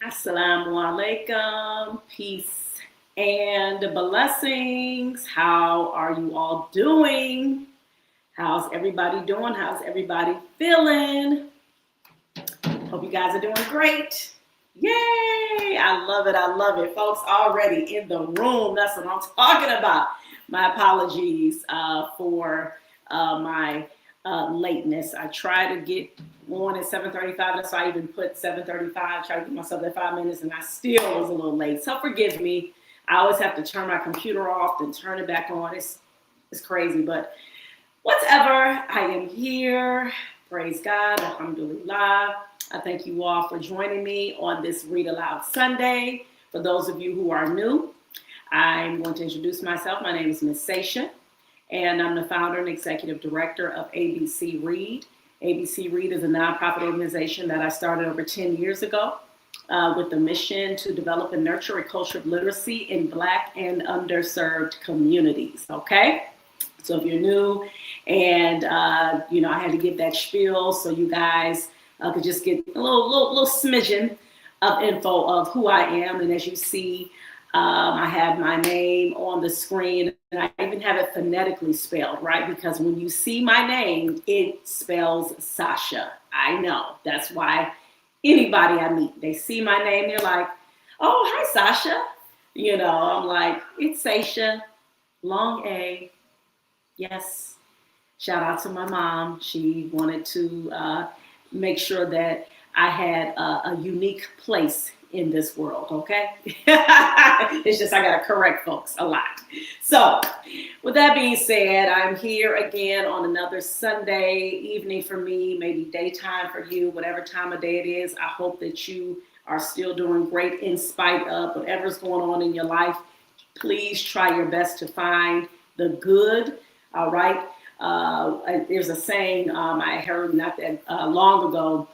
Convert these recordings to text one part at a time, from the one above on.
Assalamu alaikum, peace and blessings. How are you all doing? How's everybody doing? How's everybody feeling? Hope you guys are doing great. Yay! I love it. I love it. Folks already in the room. That's what I'm talking about. My apologies for my lateness. I try to get on at 7:35. That's why I even put 7:35. Try to give myself that 5 minutes, and I still was a little late. So forgive me. I always have to turn my computer off and turn it back on. It's crazy, but whatever. I am here. Praise God. Alhamdulillah. I thank you all for joining me on this Read Aloud Sunday. For those of you who are new, I'm going to introduce myself. My name is Miss Sasha, and I'm the founder and executive director of ABC Read. ABC Read is a nonprofit organization that I started over 10 years ago with the mission to develop and nurture a culture of literacy in Black and underserved communities, okay? So if you're new and, I had to give that spiel so you guys could just get a little smidgen of info of who I am. And as you see, I have my name on the screen, and I even have it phonetically spelled, right? Because when you see my name, it spells Sasha. I know. That's why anybody I meet, they see my name, they're like, oh, hi, Sasha. I'm like, it's Sasha, long A. Yes. Shout out to my mom. She wanted to make sure that I had a unique place in this world, okay? It's just I gotta correct folks a lot. So with that being said, I'm here again on another Sunday evening for me, maybe daytime for you, whatever time of day it is. I hope that you are still doing great in spite of whatever's going on in your life. Please try your best to find the good, all right? There's a saying I heard not that long ago.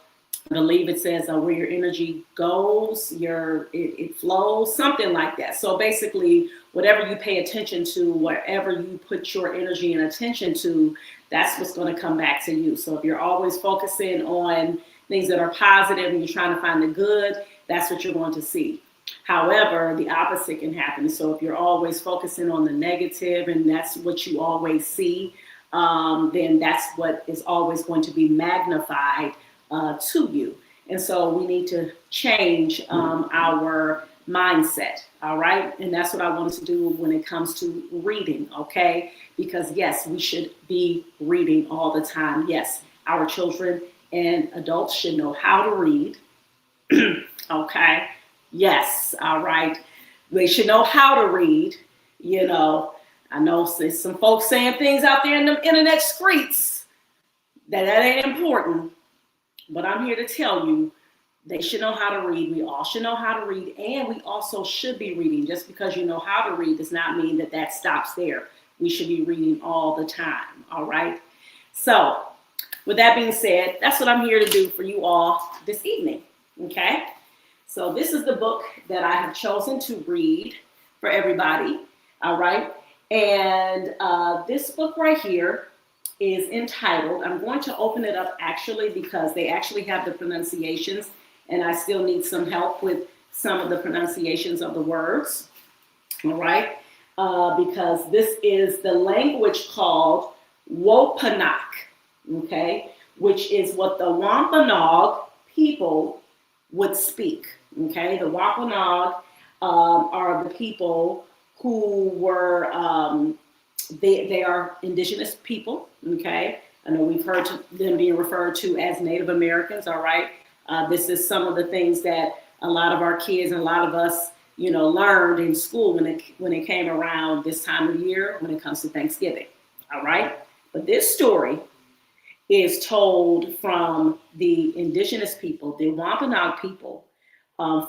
I believe it says where your energy goes, it flows, something like that. So basically, whatever you pay attention to, wherever you put your energy and attention to, that's what's going to come back to you. So if you're always focusing on things that are positive and you're trying to find the good, that's what you're going to see. However, the opposite can happen. So if you're always focusing on the negative and that's what you always see, then that's what is always going to be magnified to you. And so we need to change our mindset, all right? And that's what I wanted to do when it comes to reading, okay? Because yes, we should be reading all the time. Yes, our children and adults should know how to read, okay? Yes, all right. They should know how to read, I know there's some folks saying things out there in the internet streets that ain't important. But I'm here to tell you, they should know how to read. We all should know how to read, and we also should be reading. Just because you know how to read does not mean that stops there. We should be reading all the time, all right? So, with that being said, that's what I'm here to do for you all this evening, okay? So this is the book that I have chosen to read for everybody, all right? And this book right here is entitled, I'm going to open it up actually because they actually have the pronunciations and I still need some help with some of the pronunciations of the words, all right? Because this is the language called Weeachumun, okay? Which is what the Wampanoag people would speak, okay? The Wampanoag are the people who were, they are indigenous people, okay? I know we've heard them being referred to as Native Americans, all right? This is some of the things that a lot of our kids and a lot of us, learned in school when it came around this time of year when it comes to Thanksgiving, all right? But this story is told from the indigenous people, the Wampanoag people,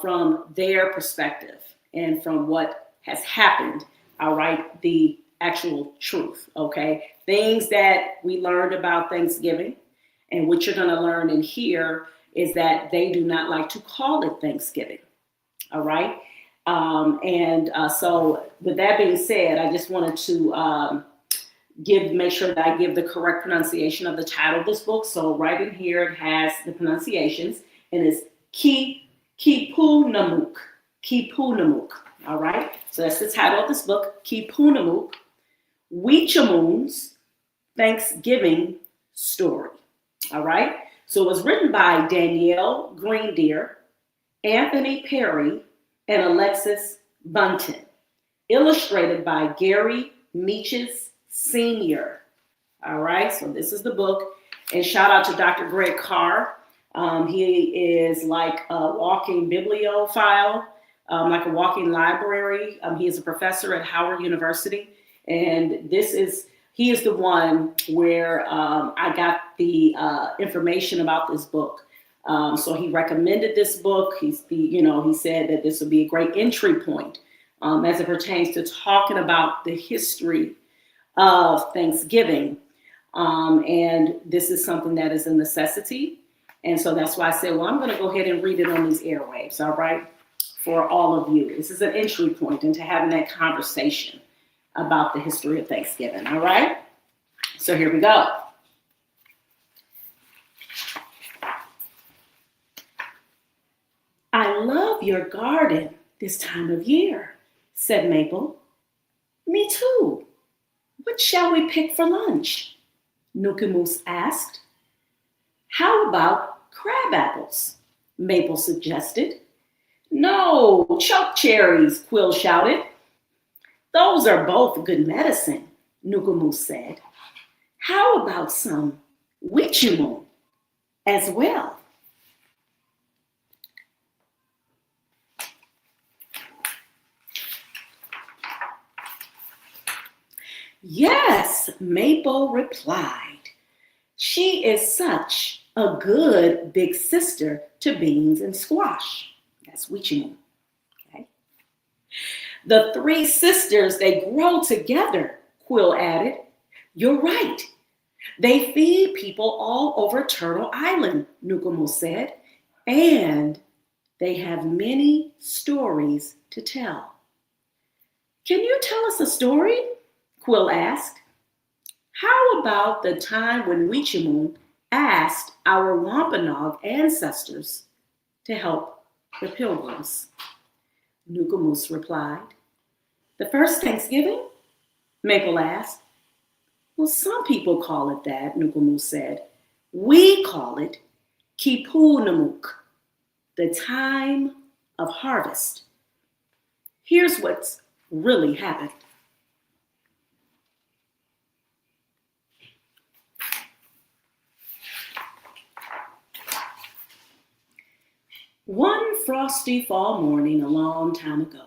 from their perspective and from what has happened, all right? The actual truth, okay? Things that we learned about Thanksgiving and what you're gonna learn in here is that they do not like to call it Thanksgiving, all right? So with that being said, I just wanted to make sure that I give the correct pronunciation of the title of this book. So right in here, it has the pronunciations and it's KEEPUNUMUK. KEEPUNUMUK. All right. So that's the title of this book, KEEPUNUMUK, Weeachumun's Thanksgiving Story. All right. So it was written by Danielle Greendeer, Anthony Perry, and Alexis Bunten. Illustrated by Gary Meaches Sr. All right, so this is the book. And shout out to Dr. Greg Carr. He is like a walking bibliophile, like a walking library. He is a professor at Howard University. And he is the one where I got the information about this book. So he recommended this book. He said that this would be a great entry point as it pertains to talking about the history of Thanksgiving. And this is something that is a necessity. And so that's why I said, well, I'm going to go ahead and read it on these airwaves, all right, for all of you. This is an entry point into having that conversation about the history of Thanksgiving, all right? So here we go. I love your garden this time of year, said Maple. Me too. What shall we pick for lunch? Nukumus asked. How about crab apples? Maple suggested. No, choke cherries, Quill shouted. Those are both good medicine, Nukumus said. How about some Weeachumun as well? Yes, Maple replied. She is such a good big sister to beans and squash. That's Weeachumun. Okay. The three sisters, they grow together, Quill added. You're right. They feed people all over Turtle Island, Nukumus said, and they have many stories to tell. Can you tell us a story? Quill asked. How about the time when Weeachumun asked our Wampanoag ancestors to help the pilgrims? Nukumus replied. The first Thanksgiving? Maple asked. Well, some people call it that, Nukumus said. We call it KEEPUNUMUK, the time of harvest. Here's what's really happened. One frosty fall morning a long time ago,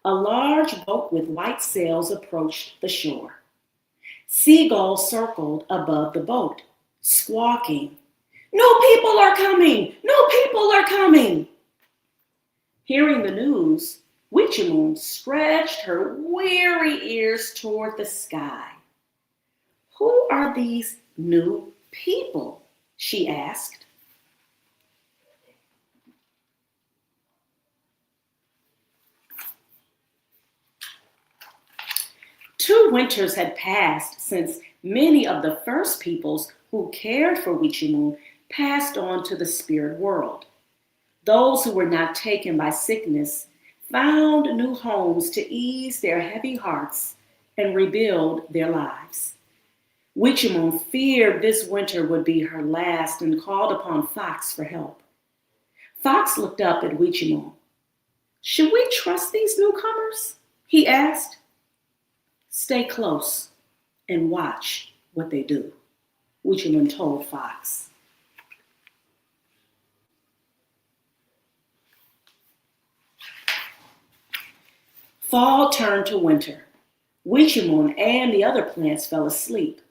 a large boat with white sails approached the shore. Seagulls circled above the boat, squawking, No people are coming! No people are coming! Hearing the news, Weeachumun stretched her weary ears toward the sky. Who are these new people? She asked. Two winters had passed since many of the first peoples who cared for Weeachumun passed on to the spirit world. Those who were not taken by sickness found new homes to ease their heavy hearts and rebuild their lives. Weeachumun feared this winter would be her last and called upon Fox for help. Fox looked up at Weeachumun. Should we trust these newcomers? He asked. Stay close and watch what they do, Weeachumun told Fox. Fall turned to winter. Weeachumun and the other plants fell asleep.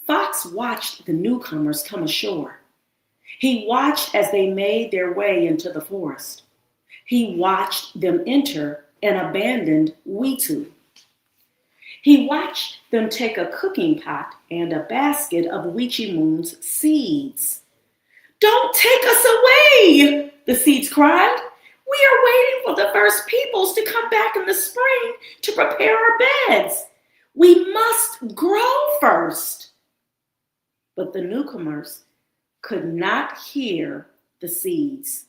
Fox watched the newcomers come ashore. He watched as they made their way into the forest. He watched them enter an abandoned Weetu. He watched them take a cooking pot and a basket of Weeachumun's seeds. Don't take us away, the seeds cried. We are waiting for the first peoples to come back in the spring to prepare our beds. We must grow first. But the newcomers could not hear the seeds.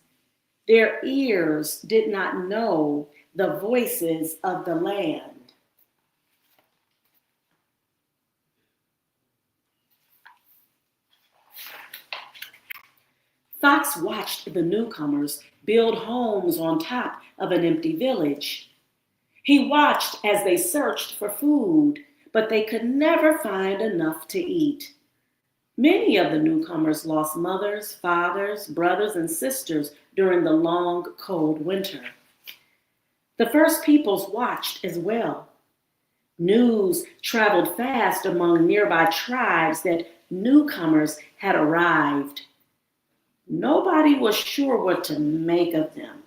Their ears did not know the voices of the land. Fox watched the newcomers build homes on top of an empty village. He watched as they searched for food, but they could never find enough to eat. Many of the newcomers lost mothers, fathers, brothers, and sisters during the long, cold winter. The first peoples watched as well. News traveled fast among nearby tribes that newcomers had arrived. Nobody was sure what to make of them.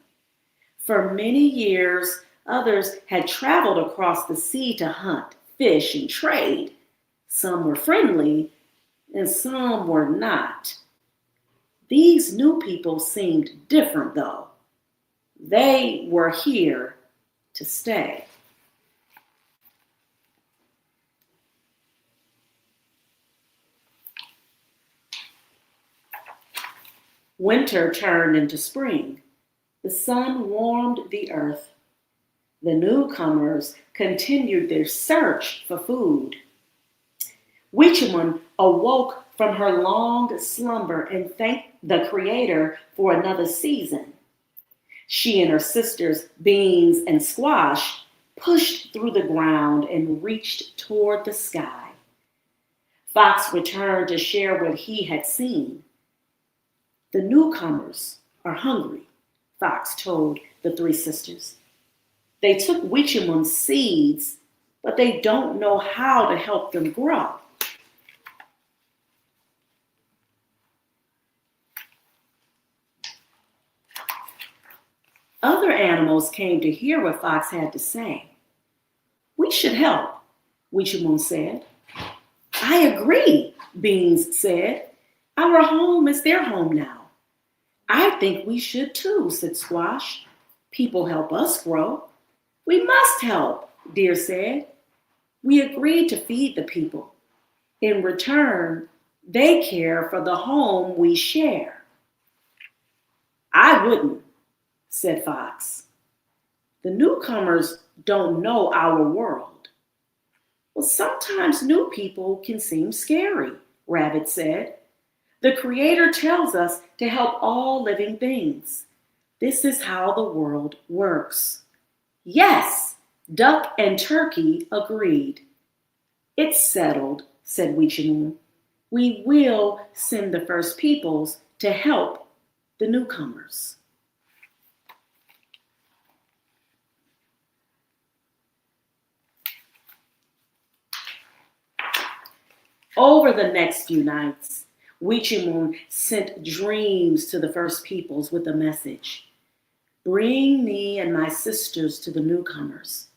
For many years, others had traveled across the sea to hunt, fish, and trade. Some were friendly, and some were not. These new people seemed different, though. They were here to stay. Winter turned into spring. The sun warmed the earth. The newcomers continued their search for food. Weeachumun awoke from her long slumber and thanked the Creator for another season. She and her sisters, Beans and Squash, pushed through the ground and reached toward the sky. Fox returned to share what he had seen. The newcomers are hungry, Fox told the three sisters. They took Weeachumun's seeds, but they don't know how to help them grow. Other animals came to hear what Fox had to say. We should help, Weeachumun said. I agree, Beans said. Our home is their home now. I think we should too, said Squash. People help us grow. We must help, Deer said. We agreed to feed the people. In return, they care for the home we share. I wouldn't, said Fox. The newcomers don't know our world. Well, sometimes new people can seem scary, Rabbit said. The Creator tells us to help all living things. This is how the world works. Yes, Duck and Turkey agreed. It's settled, said Weeachumun. We will send the first peoples to help the newcomers. Over the next few nights, Weeachumun sent dreams to the first peoples with a message. Bring me and my sisters to the newcomers.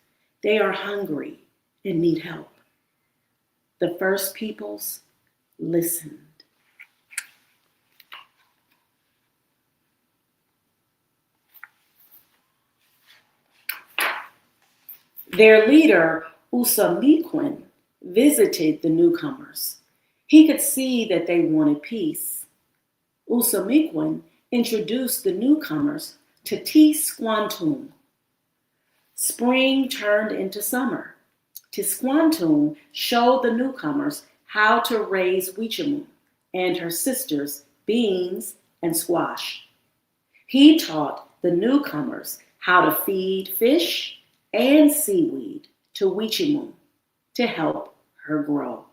They are hungry and need help. The first peoples listened. Their leader, Usamikwen, visited the newcomers. He could see that they wanted peace. Usamikwen introduced the newcomers to Tisquantum. Spring turned into summer. Tisquantum showed the newcomers how to raise Weeachumun and her sisters, Beans and Squash. He taught the newcomers how to feed fish and seaweed to Weeachumun to help her grow.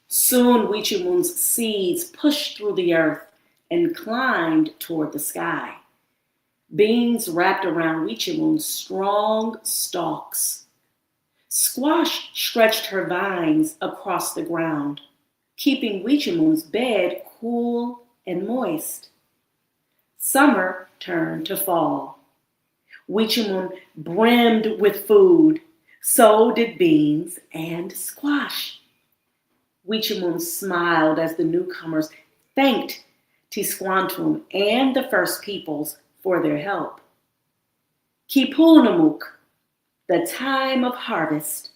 Soon Weeachumun's seeds pushed through the earth and climbed toward the sky. Beans wrapped around Weeachumun's strong stalks. Squash stretched her vines across the ground, keeping Weeachumun's bed cool and moist. Summer turned to fall. Weeachumun brimmed with food. So did Beans and Squash. Weeachumun smiled as the newcomers thanked Tisquantum and the first peoples for their help. KEEPUNUMUK, the time of harvest,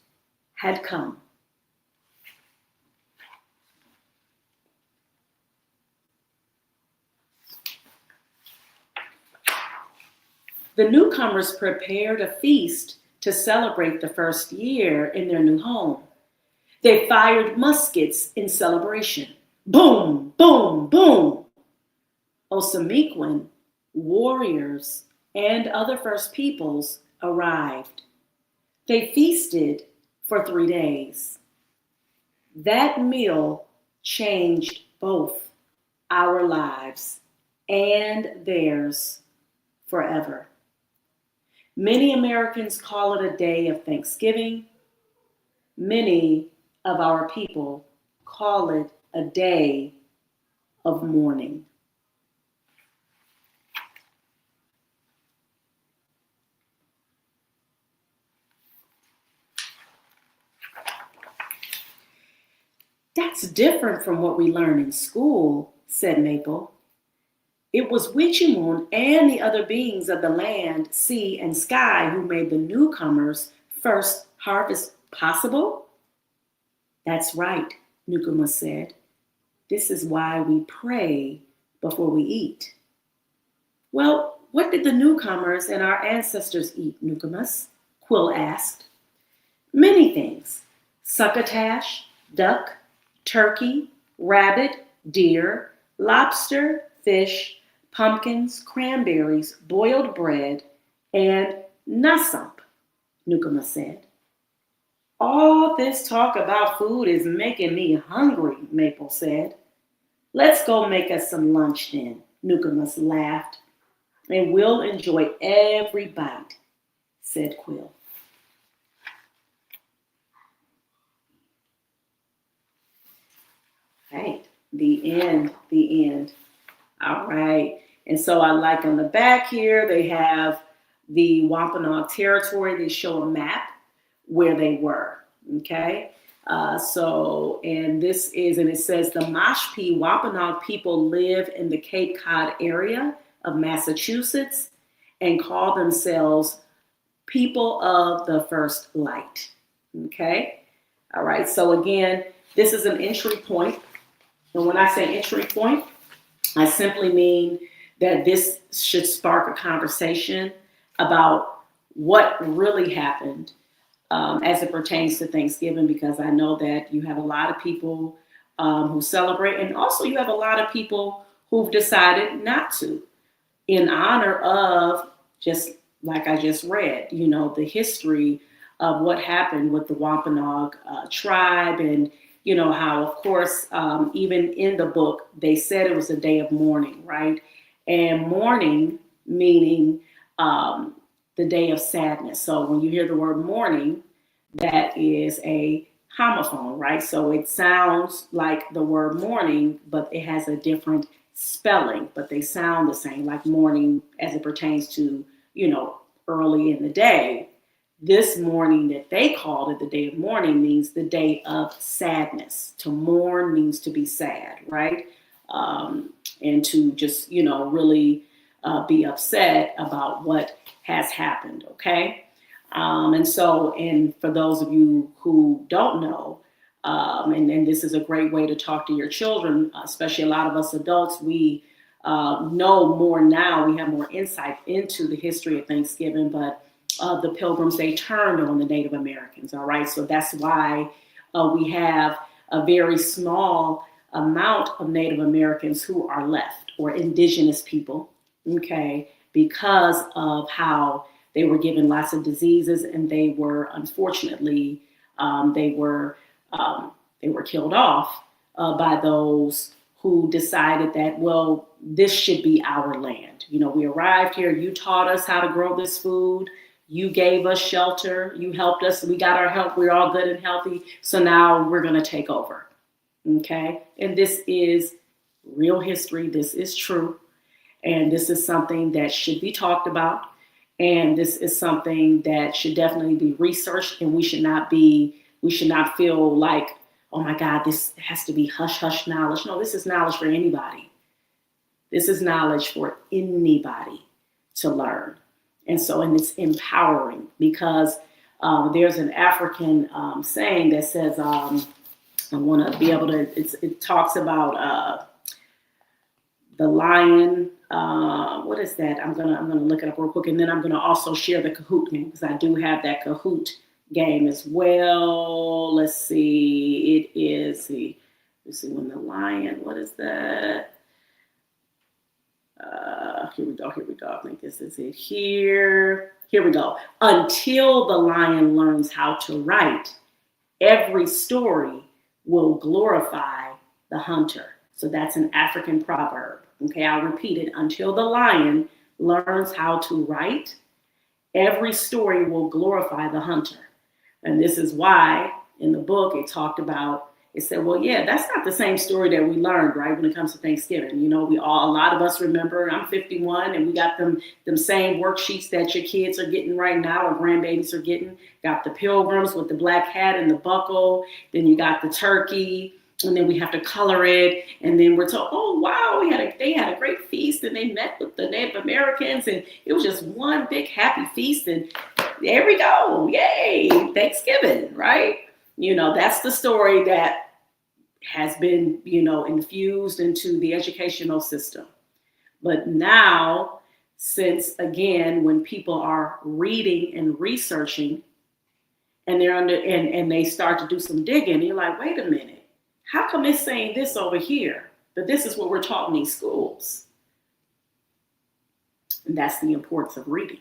had come. The newcomers prepared a feast to celebrate the first year in their new home. They fired muskets in celebration. Boom, boom, boom. Osamequin, warriors, and other First Peoples arrived. They feasted for 3 days. That meal changed both our lives and theirs forever. Many Americans call it a day of Thanksgiving. Many of our people call it a day of mourning. That's different from what we learn in school, said Maple. It was Weeachumun and the other beings of the land, sea, and sky who made the newcomers' first harvest possible? That's right, Nukuma said. This is why we pray before we eat. Well, what did the newcomers and our ancestors eat, Nukumas? Quill asked. Many things. Succotash, duck, turkey, rabbit, deer, lobster, fish, pumpkins, cranberries, boiled bread, and nasump, Nukuma said. All this talk about food is making me hungry, Maple said. Let's go make us some lunch then, Nukumus laughed. And we'll enjoy every bite, said Quill. Right, the end. All right. And so I like on the back here, they have the Wampanoag territory. They show a map where they were. Okay. And it says the Mashpee Wampanoag people live in the Cape Cod area of Massachusetts and call themselves people of the first light. Okay. All right. So again, this is an entry point. And when I say entry point, I simply mean that this should spark a conversation about what really happened as it pertains to Thanksgiving, because I know that you have a lot of people who celebrate, and also you have a lot of people who've decided not to, in honor of, just like I just read, the history of what happened with the Wampanoag tribe, and how, of course, even in the book, they said it was a day of mourning, right? And mourning meaning the day of sadness. So when you hear the word mourning, that is a homophone, right? So it sounds like the word morning, but it has a different spelling, but they sound the same, like morning as it pertains to, early in the day. This morning that they called it the day of mourning means the day of sadness. To mourn means to be sad, right? And to just, really be upset about what has happened, okay? And for those of you who don't know, and this is a great way to talk to your children, especially a lot of us adults, we know more now, we have more insight into the history of Thanksgiving, but the Pilgrims, they turned on the Native Americans, all right? So that's why we have a very small amount of Native Americans who are left, or indigenous people, okay, because of how they were given lots of diseases, and they were, unfortunately, they were killed off by those who decided that, well, this should be our land. We arrived here, you taught us how to grow this food, you gave us shelter, you helped us, we got our help, we're all good and healthy, so now we're going to take over, okay? And this is real history, this is true, and this is something that should be talked about, and this is something that should definitely be researched, and we should not feel like, oh my God, this has to be hush-hush knowledge. No, this is knowledge for anybody. This is knowledge for anybody to learn. And it's empowering, because there's an African saying that says, I want to be able to, it talks about the lion What is that? I'm gonna look it up real quick, and then I'm gonna also share the Kahoot game because I do have that Kahoot game as well. Let's see. It is the. Let's see when the lion. What is that? Here we go. Here we go. I think this is it here. Here we go. Until the lion learns how to write, every story will glorify the hunter. So that's an African proverb. Okay, I'll repeat it. Until the lion learns how to write, every story will glorify the hunter. And this is why in the book it talked about, it said, well, yeah, that's not the same story that we learned, right, when it comes to Thanksgiving. You know, a lot of us remember, I'm 51, and we got them same worksheets that your kids are getting right now, or grandbabies are getting. Got the pilgrims with the black hat and the buckle. Then you got the turkey, and then we have to color it. And then we're told, oh, wow, they had a great feast, and they met with the Native Americans, and it was just one big happy feast. And there we go. Yay, Thanksgiving, right? You know, that's the story that has been, you know, infused into the educational system. But now, since again, when people are reading and researching and they're and they start to do some digging, you're like, wait a minute, how come it's saying this over here? But this is what we're taught in these schools. And that's the importance of reading,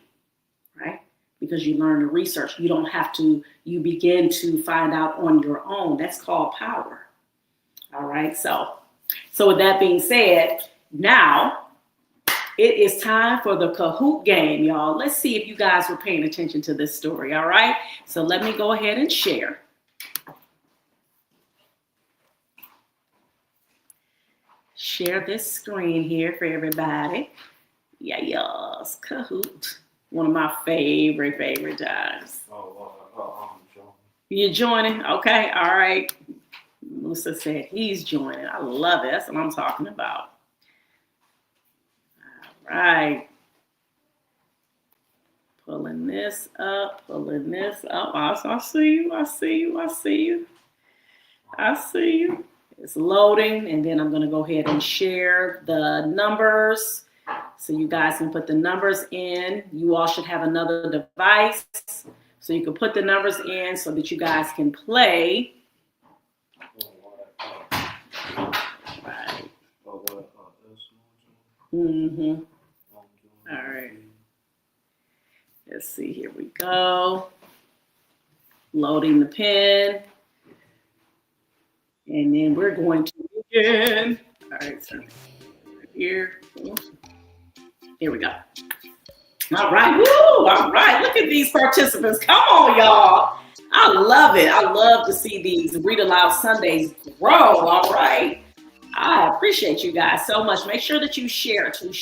right? Because you learn to research. You don't have to, you begin to find out on your own. That's called power. All right, so with that being said, now it is time for the Kahoot game, y'all. Let's see if you guys were paying attention to this story, all right? So let me go ahead and share. Share this screen here for everybody. Yeah, yes, Kahoot. One of my favorite times. I'm joining. You joining? Okay, all right. Musa said he's joining. I love it. That's what I'm talking about. All right. Pulling this up. I see you. It's loading, and then I'm going to go ahead and share the numbers so you guys can put the numbers in. You all should have another device so you can put the numbers in so that you guys can play. Right. Mm-hmm. All right. Let's see. Here we go. Loading the pen. And then we're going to begin. All right. So here. Here we go. All right. Woo! All right. Look at these participants. Come on, y'all. I love it. I love to see these Read Aloud Sundays grow. All right. I appreciate you guys so much. Make sure that you share. Those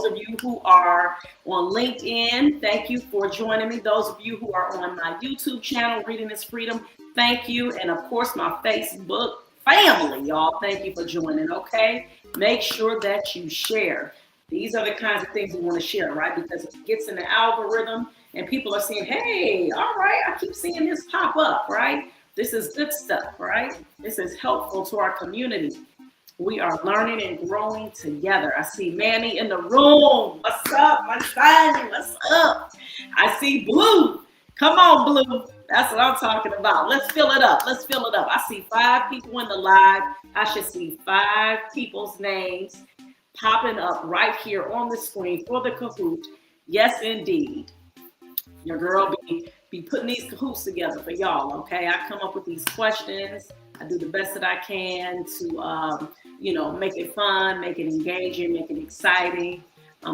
of you who are on LinkedIn, thank you for joining me. Those of you who are on my YouTube channel, Reading is Freedom, thank you. And of course, my Facebook family, y'all, thank you for joining, okay? Make sure that you share. These are the kinds of things we want to share, right? Because it gets in the algorithm and people are saying, hey, all right, I keep seeing this pop up, right? This is good stuff, right? This is helpful to our community. We are learning and growing together. I see Manny in the room. What's up, my son? What's up? I see Blue. Come on, Blue. That's what I'm talking about. Let's fill it up. I see 5 people in the live. I should see 5 people's names popping up right here on the screen for the Kahoot. Yes, indeed. Your girl be putting these Kahoots together for y'all, okay? I come up with these questions. I do the best that I can to, make it fun, make it engaging, make it exciting.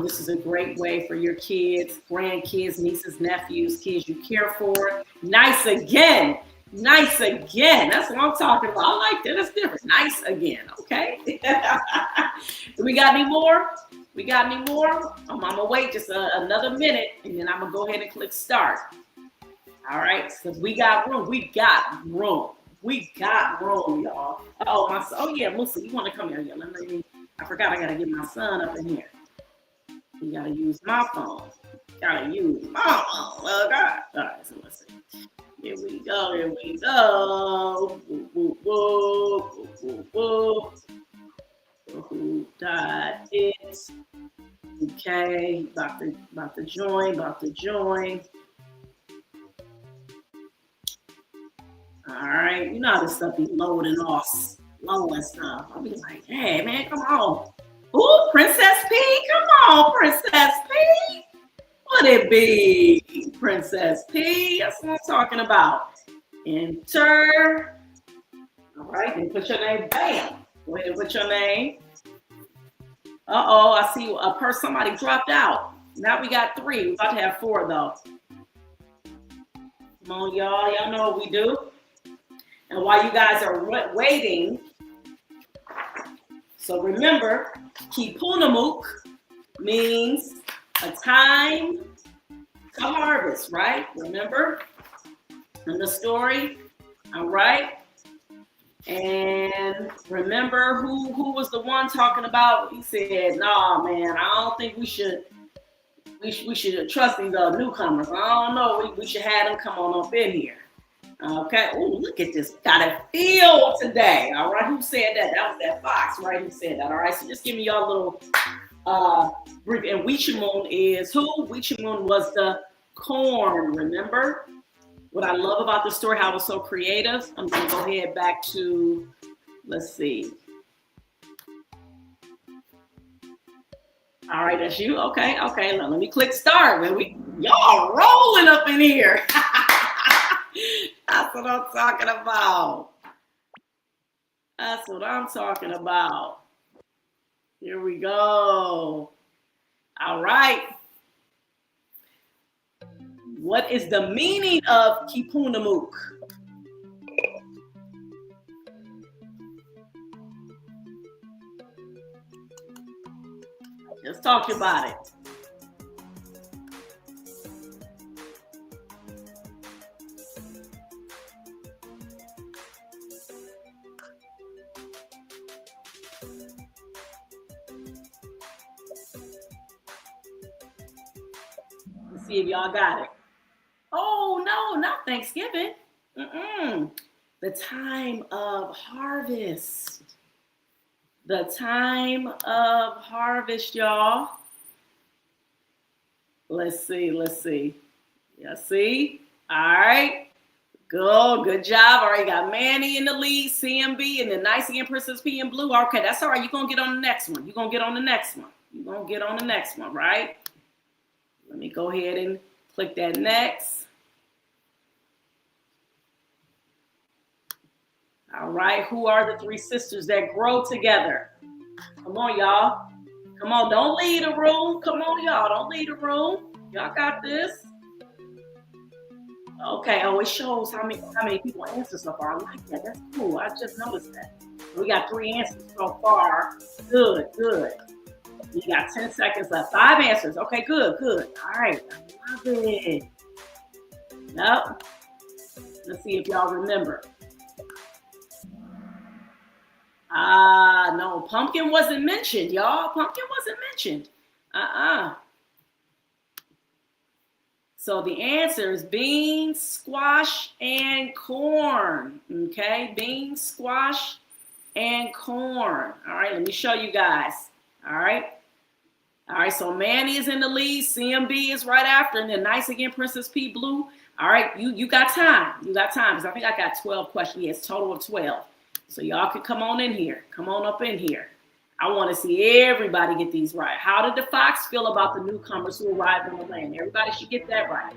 This is a great way for your kids, grandkids, nieces, nephews, kids you care for. Nice again. That's what I'm talking about. I like that. That's different. Nice again, okay? Do we got any more? I'm gonna wait just another minute, and then I'm gonna go ahead and click start. All right, so we got room, y'all. Oh yeah, Musa, you want to come here? Yeah, I forgot I gotta get my son up in here. You gotta use my phone. Oh God. All right, so let's see. Here we go. Woo. Who died? Okay, about to join. All right, you know how this stuff be loading off, slow and stuff. I'll be like, hey man, come on. Ooh, Princess P, come on, Princess P. What it be, Princess P? That's what I'm talking about. Enter. All right, then put your name. Bam. Go ahead and put your name. Uh-oh, I see a person, somebody dropped out. Now we got 3. We're about to have 4 though. Come on, y'all. Y'all know what we do. And while you guys are waiting, so remember, KEEPUNUMUK means a time to harvest, right? Remember in the story? All right. And remember who was the one talking about? He said, "Nah, man, I don't think we should trust these newcomers. I don't know. We should have them come on up in here." Okay. Oh, look at this. Got a feel today. All right. Who said that? That was that Fox, right? Who said that? All right. So just give me y'all a little brief. And Weeachumun is who? Weeachumun was the corn. Remember? What I love about the story, how it was so creative. I'm gonna go ahead back to, let's see. All right, that's you. Okay. Now let me click start. Y'all rolling up in here. That's what I'm talking about. That's what I'm talking about. Here we go. All right. What is the meaning of KEEPUNUMUK? Let's talk about it. Let's see if y'all got it. Oh, no, not Thanksgiving. The time of harvest. The time of harvest, y'all. Let's see. Yeah, see? All right. Good job. All right, got Manny in the lead, CMB, and then Nice again, Princess P in blue. Okay, that's all right. You're going to get on the next one. Right? Let me go ahead and click that next. All right, who are the 3 sisters that grow together? Come on, y'all. Come on, don't leave the room. Come on, y'all, don't leave the room. Y'all got this. Okay, oh, it shows how many people answer so far. I like that. That's cool. I just noticed that. We got 3 answers so far. Good. You got 10 seconds left. 5 answers. Okay, good. All right, I love it. Yep. Let's see if y'all remember. No, pumpkin wasn't mentioned, y'all. Pumpkin wasn't mentioned. So the answer is beans, squash, and corn. Okay, beans, squash, and corn. All right, let me show you guys. All right, so Manny is in the lead. CMB is right after, and then Nice again, Princess P blue. All right, you got time. Because I think I got 12 questions. Yes, total of 12. So y'all can come on in here. Come on up in here. I want to see everybody get these right. How did the Fox feel about the newcomers who arrived on the land? Everybody should get that right.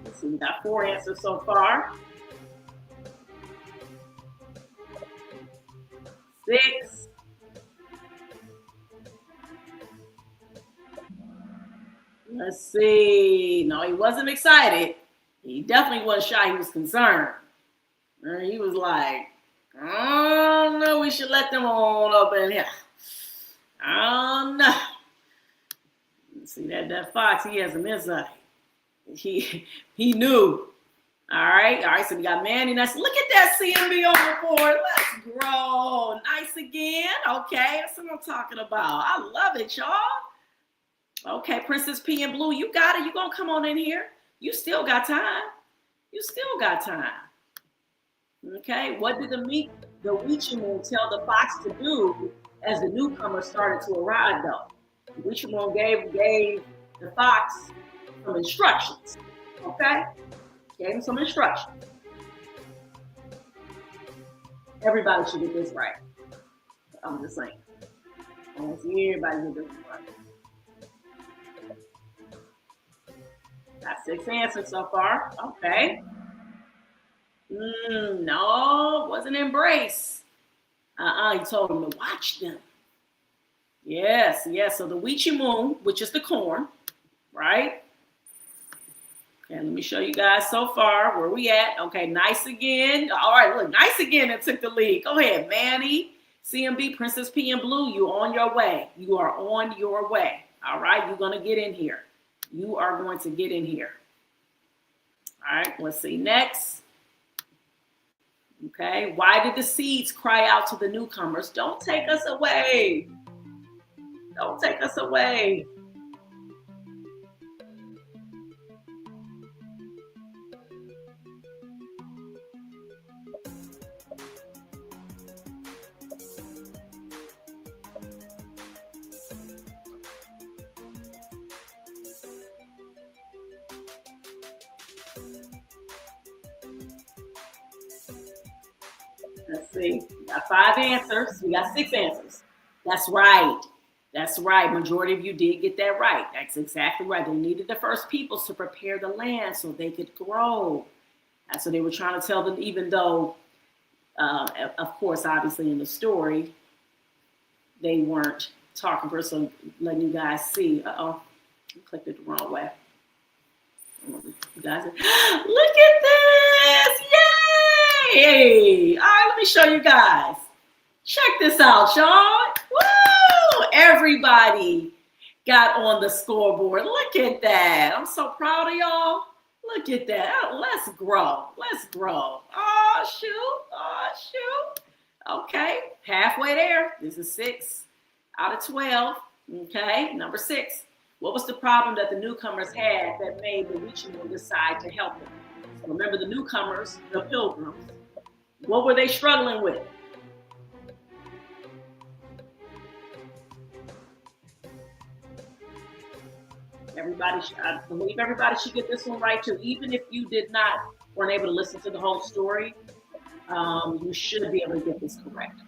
Let's see, we got 4 answers so far. 6. Let's see. No, he wasn't excited. He definitely wasn't shy. He was concerned. He was like, I don't know. We should let them on up in here. I don't know. See that Fox, he has some insight. He knew. All right. So we got Manny. Nice. Look at that CMB on the board. Let's grow. Nice again. Okay, that's what I'm talking about. I love it, y'all. Okay, Princess P in blue, you got it. You gonna come on in here. You still got time. Okay, what did the Weeachumun tell the fox to do as the newcomer started to arrive, though? The Weeachumun gave the fox some instructions. Okay, gave him some instructions. Everybody should get this right. I'm just saying. I want to see everybody get this right. Got 6 answers so far. Okay. No, wasn't embrace. He told him to watch them. Yes, yes. So the Weeachumun, which is the corn, right? Okay, let me show you guys so far where we at. Okay, nice again. All right, look, nice again and took the lead. Go ahead, Manny, CMB, Princess P and Blue, you on your way. You are on your way. All right, you're going to get in here. You are going to get in here. All right, let's see next. Okay, why did the seeds cry out to the newcomers? Don't take us away. Don't take us away. Let's see. We got 5 answers. We got 6 answers. That's right. That's right. Majority of you did get that right. That's exactly right. They needed the first peoples to prepare the land so they could grow. That's what they were trying to tell them, even though, of course, obviously in the story, they weren't talking first, so letting you guys see. Uh-oh, I clicked it the wrong way. You guys, look at this! Yay! All right, let me show you guys. Check this out, y'all. Woo! Everybody got on the scoreboard. Look at that. I'm so proud of y'all. Look at that. Let's grow. Let's grow. Oh, shoot. Oh, shoot. Okay, halfway there. This is 6 out of 12. Okay, number 6. What was the problem that the newcomers had that made the Weeachumun decide to help them? So remember the newcomers, the pilgrims. What were they struggling with? Everybody, I believe everybody should get this one right too. Even if you weren't able to listen to the whole story, you should be able to get this correct.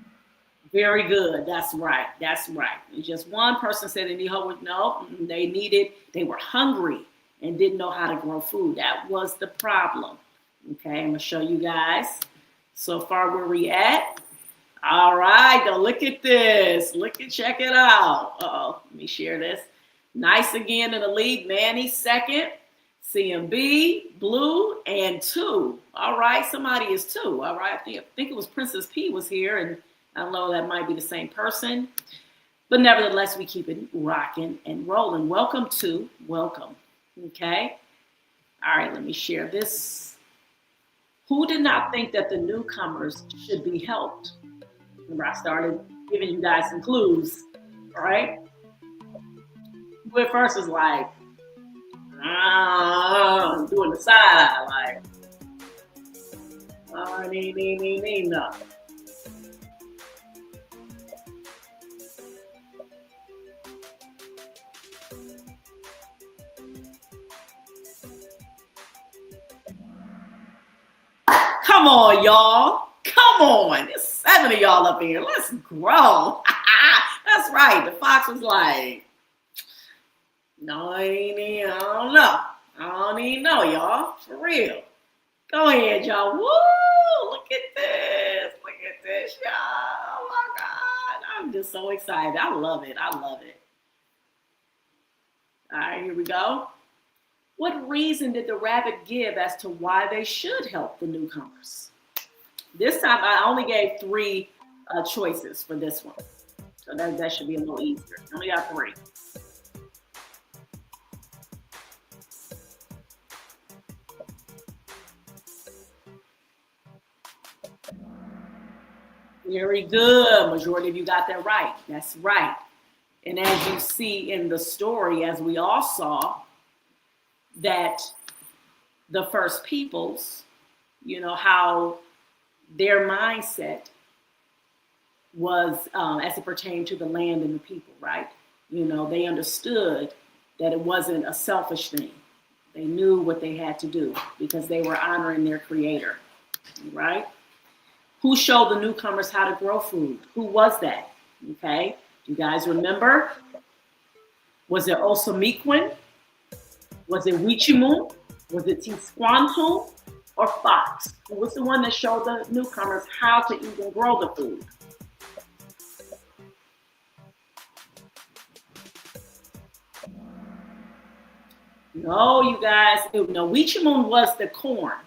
Very good. That's right. That's right. Just one person said they need homework. No, they were hungry and didn't know how to grow food. That was the problem. Okay, I'm gonna show you guys so far where we at. All right, go look at this. Check it out. Uh-oh, let me share this. Nice again in the lead. Manny second. CMB, Blue, and 2. All right, somebody is 2. All right, I think it was Princess P was here, and I don't know, that might be the same person. But nevertheless, we keep it rocking and rolling. Welcome to welcome. Okay. All right, let me share this. Who did not think that the newcomers should be helped? Remember, I started giving you guys some clues. All right. Who at first was like, doing the side eye, like, no. Come on, y'all. Come on. There's 7 of y'all up here. Let's grow. That's right. The fox was like, no, I don't know. I don't even know, y'all. For real. Go ahead, y'all. Woo! Look at this. Look at this, y'all. Oh, my God. I'm just so excited. I love it. I love it. All right, here we go. What reason did the rabbit give as to why they should help the newcomers? This time, I only gave 3 choices for this one. So that should be a little easier. I only got 3. Very good. Majority of you got that right. That's right. And as you see in the story, as we all saw, that the first peoples, how their mindset was as it pertained to the land and the people, right? You know, they understood that it wasn't a selfish thing. They knew what they had to do because they were honoring their creator, right? Who showed the newcomers how to grow food? Who was that? Okay, you guys remember? Was it Osamiquin? Was it Weeachumun? Was it Tisquantum or Fox? Who was the one that showed the newcomers how to even grow the food? No, you guys. No, Weeachumun was the corn.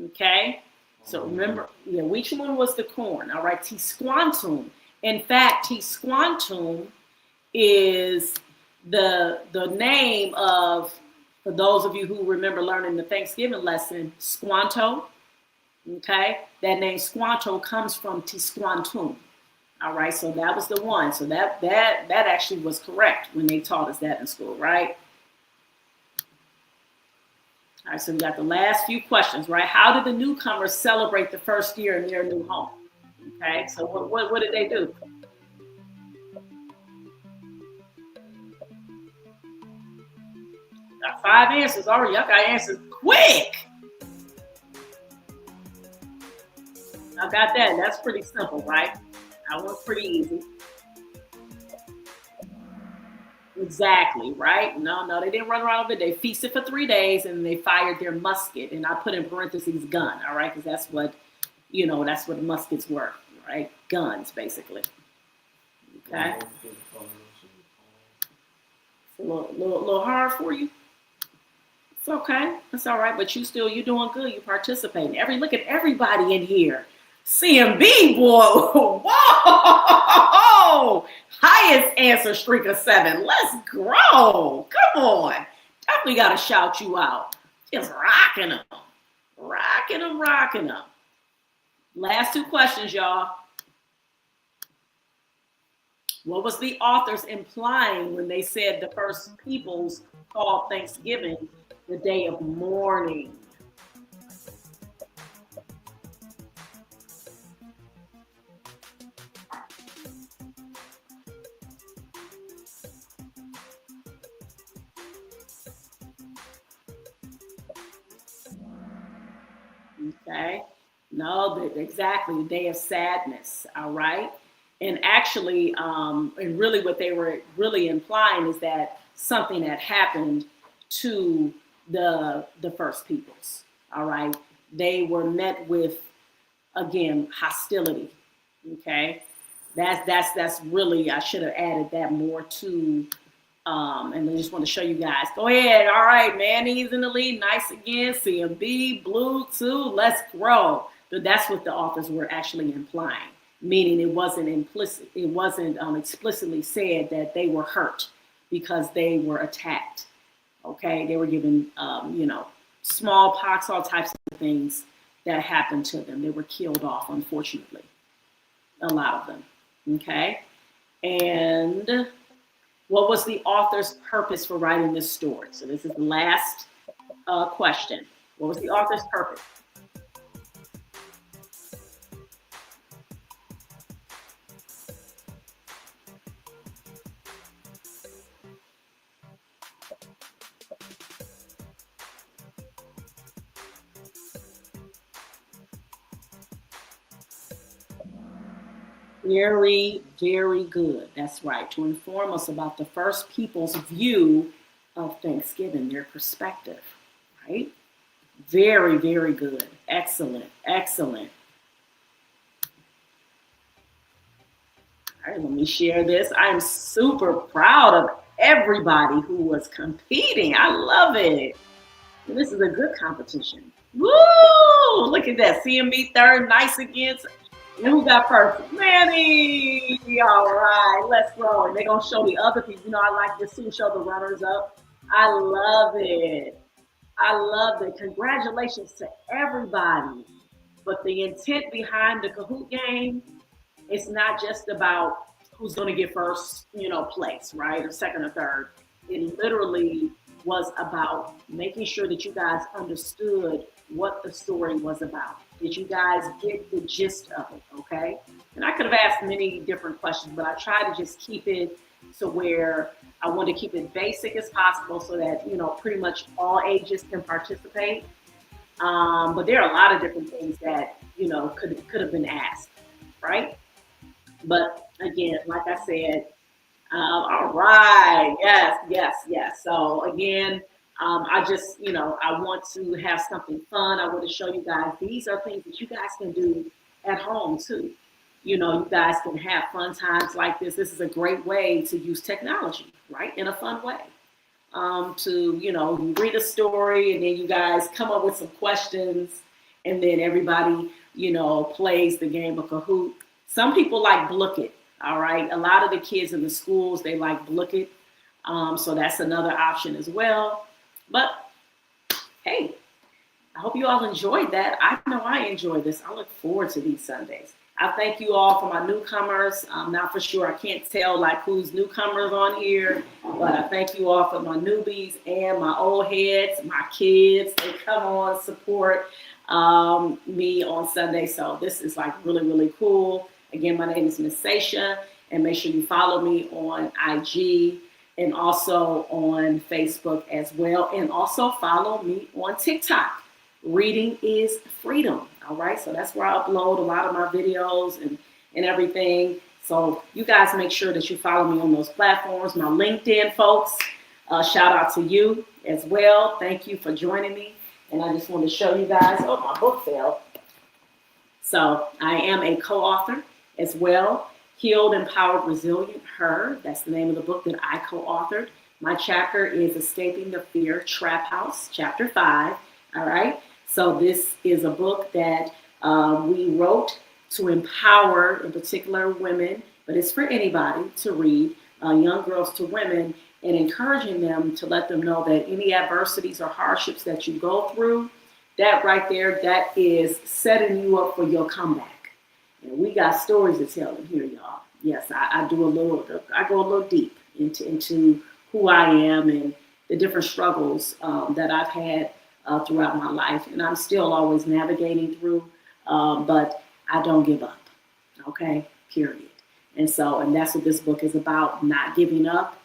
Okay, so remember, yeah, Weeachumun was the corn. All right, Tisquantum. In fact, Tisquantum is the name of, for those of you who remember learning the Thanksgiving lesson, Squanto. Okay, that name Squanto comes from Tisquantum. All right, so that was the one. So that actually was correct when they taught us that in school, right? All right, so we got the last few questions, right? How did the newcomers celebrate the first year in their new home? Okay, so what did they do? Got 5 answers already. Y'all got answers quick. I got that. That's pretty simple, right? That one's pretty easy. Exactly, right? No, they didn't run around with it. They feasted for 3 days and they fired their musket. And I put in parentheses gun, all right? Because that's what, that's what muskets were, right? Guns, basically. Okay. It's a little hard for you. It's okay. It's all right. But you're doing good. You're participating. Look at everybody in here. CMB, boy. Whoa. Highest answer streak of 7. Let's grow. Come on. Definitely got to shout you out. Just rocking them. Rocking them. Last 2 questions, y'all. What was the authors implying when they said the first peoples called Thanksgiving the day of mourning? Okay. No, exactly. The day of sadness. All right. And actually, and really what they were really implying is that something had happened to the first peoples. All right. They were met with, again, hostility. Okay. That's really, I should have added that more to, and I just want to show you guys. Go ahead. All right, Manny's in the lead. Nice again. CMB, blue too. Let's grow. But that's what the authors were actually implying, meaning it wasn't implicit. It wasn't explicitly said that they were hurt because they were attacked. Okay, they were given, smallpox, all types of things that happened to them. They were killed off, unfortunately. A lot of them. Okay, and what was the author's purpose for writing this story? So this is the last question. What was the author's purpose? Very, very good. That's right. To inform us about the first people's view of Thanksgiving, their perspective, right? Very, very good. Excellent. Excellent. All right, let me share this. I'm super proud of everybody who was competing. I love it. This is a good competition. Woo! Look at that. CMB third. Nice again. And who got first? Manny! All right, let's roll. They're going to show the other people. I like this too. Show the runners up. I love it. I love it. Congratulations to everybody. But the intent behind the Kahoot game, it's not just about who's going to get first, place, right? Or second or third. It literally was about making sure that you guys understood what the story was about. Did you guys get the gist of it? Okay. And I could have asked many different questions, but I try to just keep it to where I want to keep it basic as possible so that, pretty much all ages can participate. But there are a lot of different things that, could have been asked, right? But again, like I said, all right. Yes, yes, yes. So again, I just, I want to have something fun. I want to show you guys these are things that you guys can do at home too. You guys can have fun times like this. This is a great way to use technology, right? In a fun way. You read a story and then you guys come up with some questions and then everybody, plays the game of Kahoot. Some people like Blook It. All right. A lot of the kids in the schools, they like Blook It. So that's another option as well. But hey, I hope you all enjoyed that. I know I enjoyed this. I look forward to these Sundays. I thank you all for my newcomers. I'm not for sure. I can't tell like who's newcomers on here, but I thank you all for my newbies and my old heads, my kids. They come on support me on Sunday. So this is like really, really cool. Again, my name is Miss Sasha, and make sure you follow me on IG and also on Facebook as well. And also follow me on TikTok. Reading is freedom. All right. So that's where I upload a lot of my videos and everything. So you guys make sure that you follow me on those platforms. My LinkedIn folks, shout out to you as well. Thank you for joining me. And I just want to show you guys, oh, my book fell. So I am a co-author as well. Healed, Empowered, Resilient, Her. That's the name of the book that I co-authored. My chapter is Escaping the Fear Trap House, chapter 5. All right. So this is a book that we wrote to empower, in particular, women, but it's for anybody to read, young girls to women, and encouraging them to let them know that any adversities or hardships that you go through, that right there, that is setting you up for your comeback. And we got stories to tell in here, y'all. Yes, I go a little deep into who I am and the different struggles that I've had throughout my life, and I'm still always navigating through, but I don't give up, okay, period. And that's what this book is about, not giving up,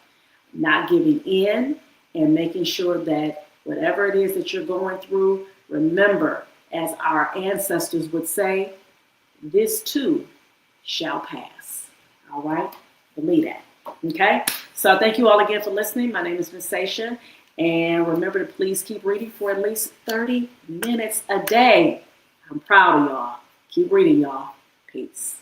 not giving in, and making sure that whatever it is that you're going through, remember, as our ancestors would say, this too shall pass, all right? Believe that, okay? So thank you all again for listening. My name is Miss Sasha. And remember to please keep reading for at least 30 minutes a day. I'm proud of y'all. Keep reading, y'all. Peace.